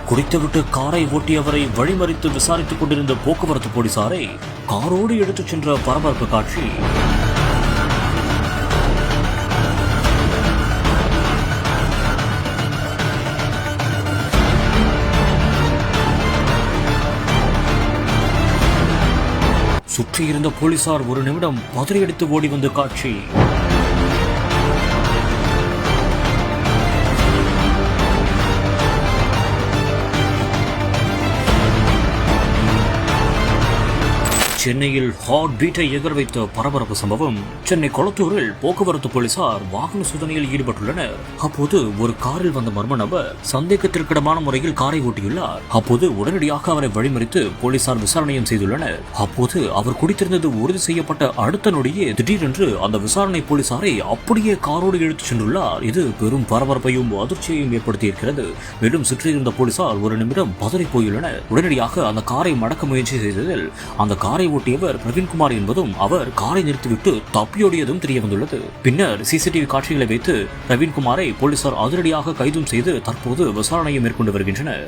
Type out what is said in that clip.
குடித்துவிட்டு காரை ஓட்டியவரை வழிமறித்து விசாரித்துக் கொண்டிருந்த போக்குவரத்து போலீசாரை காரோடு எடுத்துச் சென்ற பரபரப்பு காட்சி. சுற்றியிருந்த போலீசார் ஒரு நிமிடம் பதறியடித்து ஓடி வந்த காட்சி. சென்னையில் ஹாட் பீட்டை எகர் வைத்த பரபரப்பு சம்பவம். சென்னை கொளத்தூரில் போக்குவரத்து போலீசார் வாகன சோதனையில் ஈடுபட்டுள்ளனர். அப்போது ஒரு காரில் வந்த மர்ம நபர் சந்தேகத்திற்கிடமான முறையில் காரை ஓட்டியுள்ளார். அப்போது உடனடியாக அவரை வழிமறித்து போலீசார் விசாரணையும் செய்துள்ளனர். அப்போது அவர் குடித்திருந்தது உறுதி செய்யப்பட்ட அடுத்த நொடியே திடீரென்று அந்த விசாரணை போலீசாரை அப்படியே காரோடு இழுத்துச் சென்றுள்ளார். இது பெரும் பரபரப்பையும் அதிர்ச்சியையும் ஏற்படுத்தியிருக்கிறது. மேலும் சுற்றியிருந்த போலீசார் ஒரு நிமிடம் பதறி போயுள்ளனர். உடனடியாக அந்த காரை மடக்க முயற்சி செய்ததில் அந்த காரை ஓட்டியவர் பிரவீன்குமார் என்பதும் அவர் காரை நிறுத்திவிட்டு தப்பியோடியதும் தெரிய வந்துள்ளது. பின்னர் சிசிடிவி காட்சிகளை வைத்து பிரவீன்குமாரை போலீசார் அதிரடியாக கைதும் செய்து தற்போது விசாரணையை மேற்கொண்டு வருகின்றனர்.